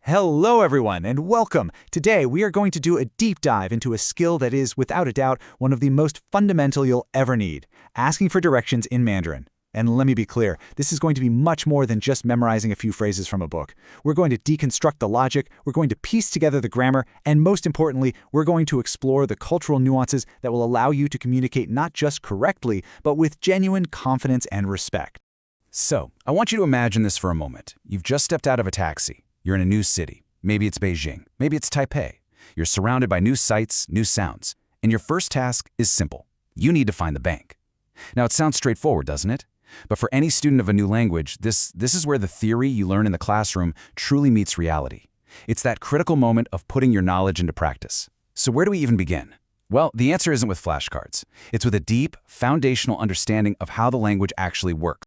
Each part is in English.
Hello, everyone, and welcome. Today, we are going to do a deep dive into a skill that is, without a doubt, one of the most fundamental you'll ever need, asking for directions in Mandarin. And let me be clear, this is going to be much more than just memorizing a few phrases from a book. We're going to deconstruct the logic, we're going to piece together the grammar, and most importantly, we're going to explore the cultural nuances that will allow you to communicate not just correctly, but with genuine confidence and respect. So, I want you to imagine this for a moment. You've just stepped out of a taxi. You're in a new city. Maybe it's Beijing. Maybe it's Taipei. You're surrounded by new sights, new sounds. And your first task is simple. You need to find the bank. Now, it sounds straightforward, doesn't it? But for any student of a new language, this is where the theory you learn in the classroom truly meets reality. It's that critical moment of putting your knowledge into practice. So where do we even begin? Well, the answer isn't with flashcards. It's with a deep, foundational understanding of how the language actually works.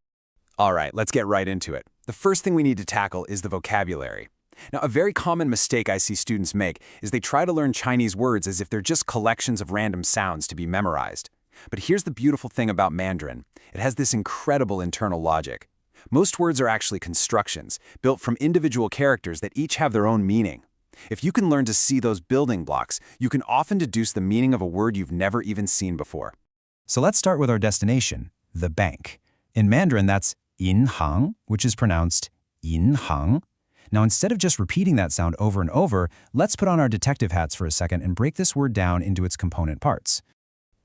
All right, let's get right into it. The first thing we need to tackle is the vocabulary. Now, a very common mistake I see students make is they try to learn Chinese words as if they're just collections of random sounds to be memorized. But here's the beautiful thing about Mandarin. It has this incredible internal logic. Most words are actually constructions, built from individual characters that each have their own meaning. If you can learn to see those building blocks, you can often deduce the meaning of a word you've never even seen before. So let's start with our destination, the bank. In Mandarin, that's 银行, which is pronounced 银行. Now, instead of just repeating that sound over and over, let's put on our detective hats for a second and break this word down into its component parts.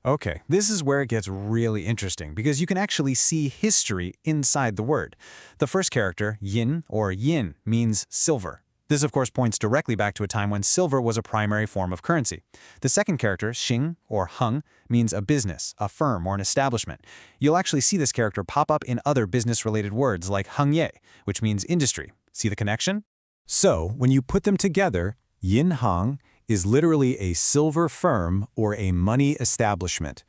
Okay, this is where it gets really interesting because you can actually see history inside the word. The first character, yin or yin, means silver. This, of course, points directly back to a time when silver was a primary form of currency. The second character, xing or heng, means a business, a firm, or an establishment. You'll actually see this character pop up in other business-related words like hengye, which means industry. See the connection? So, when you put them together, yin heng is literally a silver firm or a money establishment.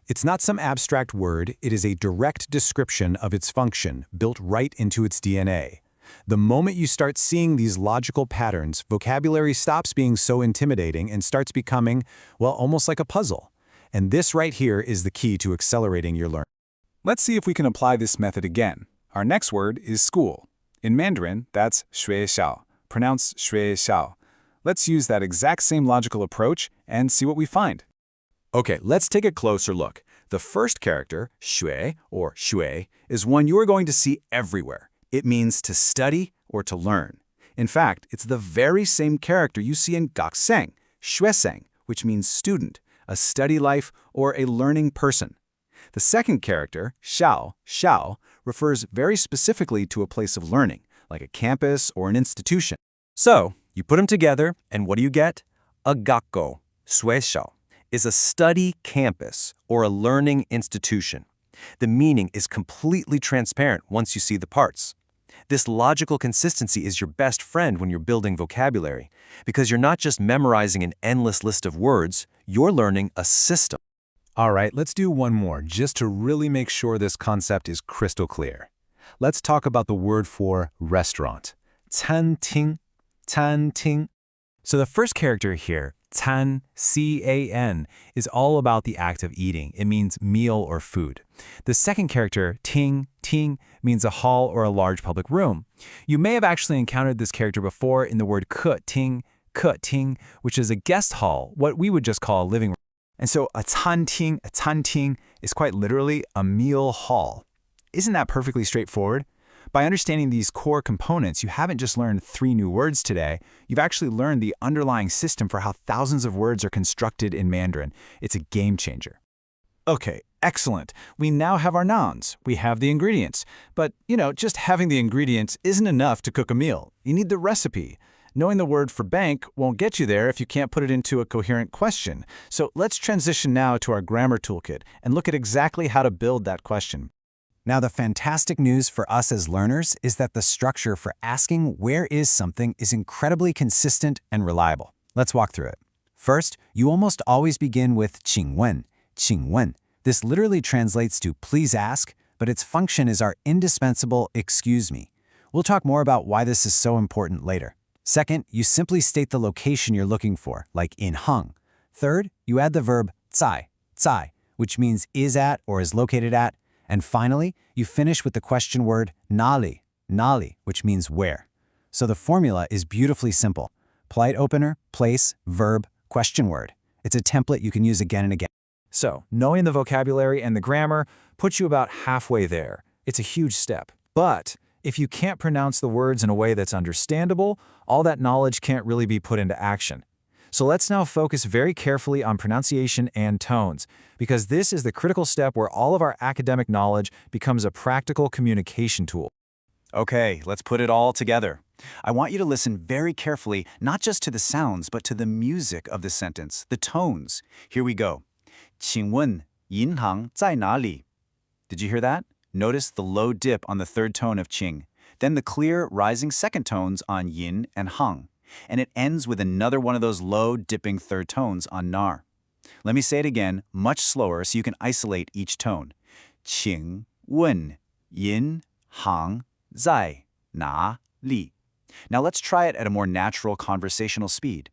It's not some abstract word, it is a direct description of its function, built right into its DNA. The moment you start seeing these logical patterns, vocabulary stops being so intimidating and starts becoming, well, almost like a puzzle. And this right here is the key to accelerating your learning. Let's see if we can apply this method again. Our next word is school. In Mandarin, that's 学校, pronounced 学校. Let's use that exact same logical approach and see what we find. Okay, let's take a closer look. The first character, 学 or 学, is one you are going to see everywhere. It means to study or to learn. In fact, it's the very same character you see in 学生, 学生, which means student, a study life, or a learning person. The second character, 校, 校, refers very specifically to a place of learning, like a campus or an institution. So, you put them together, and what do you get? A gakko, 学校, is a study campus or a learning institution. The meaning is completely transparent once you see the parts. This logical consistency is your best friend when you're building vocabulary, because you're not just memorizing an endless list of words, you're learning a system. All right, let's do one more, just to really make sure this concept is crystal clear. Let's talk about the word for restaurant. 餐厅, 餐厅. So the first character here, 餐, C-A-N, is all about the act of eating. It means meal or food. The second character, ting, ting, means a hall or a large public room. You may have actually encountered this character before in the word 客厅, which is a guest hall, what we would just call a living room. And so a 餐厅 is quite literally a meal hall. Isn't that perfectly straightforward? By understanding these core components, you haven't just learned 3 new words today, you've actually learned the underlying system for how thousands of words are constructed in Mandarin. It's a game changer. Okay, excellent. We now have our nouns. We have the ingredients. But, just having the ingredients isn't enough to cook a meal. You need the recipe. Knowing the word for bank won't get you there if you can't put it into a coherent question. So let's transition now to our grammar toolkit and look at exactly how to build that question. Now, the fantastic news for us as learners is that the structure for asking where is something is incredibly consistent and reliable. Let's walk through it. First, you almost always begin with 请问, 请问. This literally translates to please ask, but its function is our indispensable excuse me. We'll talk more about why this is so important later. Second, you simply state the location you're looking for, like in heng. Third, you add the verb 在, which means is at or is located at. And finally, you finish with the question word 哪里, which means where. So the formula is beautifully simple. Polite opener, place, verb, question word. It's a template you can use again and again. So, knowing the vocabulary and the grammar puts you about halfway there. It's a huge step. But if you can't pronounce the words in a way that's understandable, all that knowledge can't really be put into action. So let's now focus very carefully on pronunciation and tones, because this is the critical step where all of our academic knowledge becomes a practical communication tool. Okay, let's put it all together. I want you to listen very carefully, not just to the sounds, but to the music of the sentence, the tones. Here we go. 请问银行在哪里? Did you hear that? Notice the low dip on the third tone of qing, then the clear rising second tones on yin and hang, and it ends with another one of those low dipping third tones on nar. Let me say it again, much slower so you can isolate each tone. 请问银行在哪里? Now let's try it at a more natural conversational speed.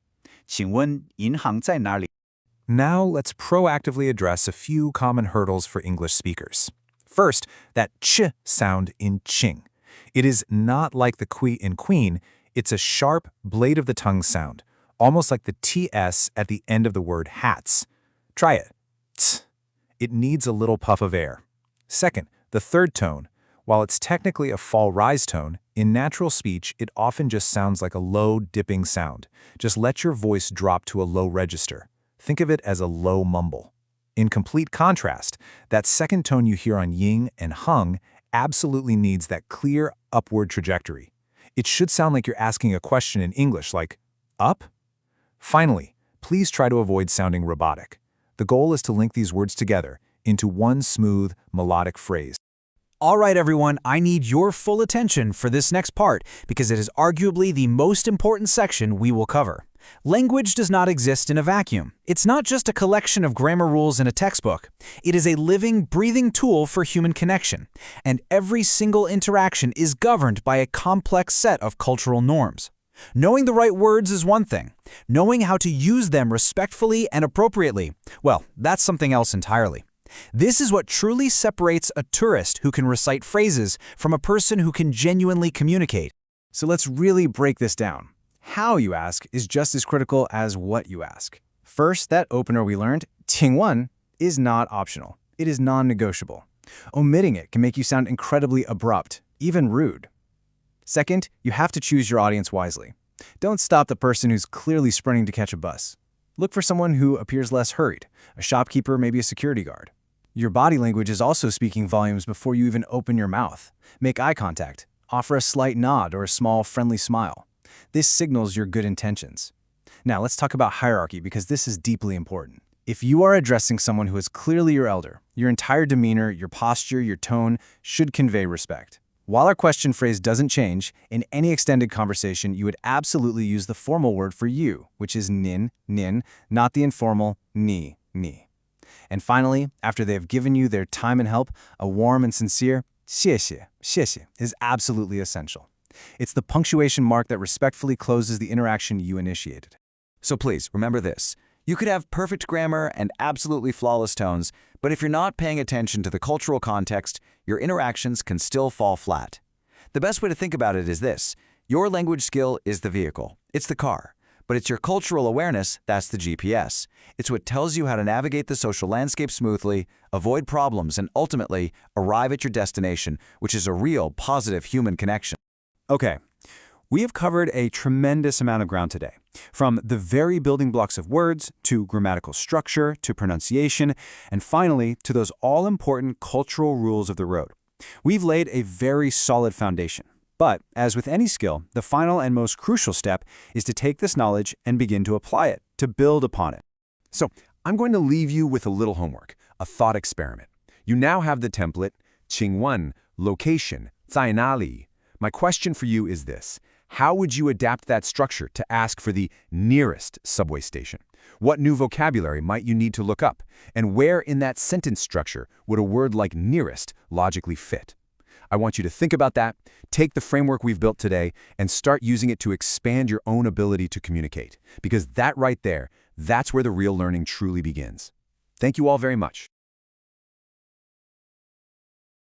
请问银行在哪里? Now let's proactively address a few common hurdles for English speakers. First, that ch sound in ching. It is not like the qui in queen, it's a sharp, blade-of-the-tongue sound, almost like the ts at the end of the word hats. Try it. T. It needs a little puff of air. Second, the third tone. While it's technically a fall-rise tone, in natural speech it often just sounds like a low, dipping sound. Just let your voice drop to a low register. Think of it as a low mumble. In complete contrast, that second tone you hear on ying and hung absolutely needs that clear upward trajectory. It should sound like you're asking a question in English, like, up? Finally, please try to avoid sounding robotic. The goal is to link these words together into one smooth, melodic phrase. All right, everyone, I need your full attention for this next part because it is arguably the most important section we will cover. Language does not exist in a vacuum. It's not just a collection of grammar rules in a textbook. It is a living, breathing tool for human connection, and every single interaction is governed by a complex set of cultural norms. Knowing the right words is one thing. Knowing how to use them respectfully and appropriately, well, that's something else entirely. This is what truly separates a tourist who can recite phrases from a person who can genuinely communicate. So let's really break this down. How you ask is just as critical as what you ask. First, that opener we learned, 请问, is not optional. It is non-negotiable. Omitting it can make you sound incredibly abrupt, even rude. Second, you have to choose your audience wisely. Don't stop the person who's clearly sprinting to catch a bus. Look for someone who appears less hurried, a shopkeeper, maybe a security guard. Your body language is also speaking volumes before you even open your mouth. Make eye contact. Offer a slight nod or a small, friendly smile. This signals your good intentions. Now, let's talk about hierarchy because this is deeply important. If you are addressing someone who is clearly your elder, your entire demeanor, your posture, your tone should convey respect. While our question phrase doesn't change, in any extended conversation, you would absolutely use the formal word for you, which is nin, not the informal ni. And finally, after they have given you their time and help, a warm and sincere 谢谢 is absolutely essential. It's the punctuation mark that respectfully closes the interaction you initiated. So please, remember this. You could have perfect grammar and absolutely flawless tones, but if you're not paying attention to the cultural context, your interactions can still fall flat. The best way to think about it is this. Your language skill is the vehicle. It's the car. But it's your cultural awareness that's the GPS. It's what tells you how to navigate the social landscape smoothly, avoid problems, and ultimately arrive at your destination, which is a real positive human connection. Okay, we have covered a tremendous amount of ground today. From the very building blocks of words, to grammatical structure, to pronunciation, and finally to those all-important cultural rules of the road. We've laid a very solid foundation. But, as with any skill, the final and most crucial step is to take this knowledge and begin to apply it, to build upon it. So, I'm going to leave you with a little homework, a thought experiment. You now have the template, 请问, location, 在哪里. My question for you is this. How would you adapt that structure to ask for the nearest subway station? What new vocabulary might you need to look up? And where in that sentence structure would a word like nearest logically fit? I want you to think about that, take the framework we've built today, and start using it to expand your own ability to communicate. Because that right there, that's where the real learning truly begins. Thank you all very much.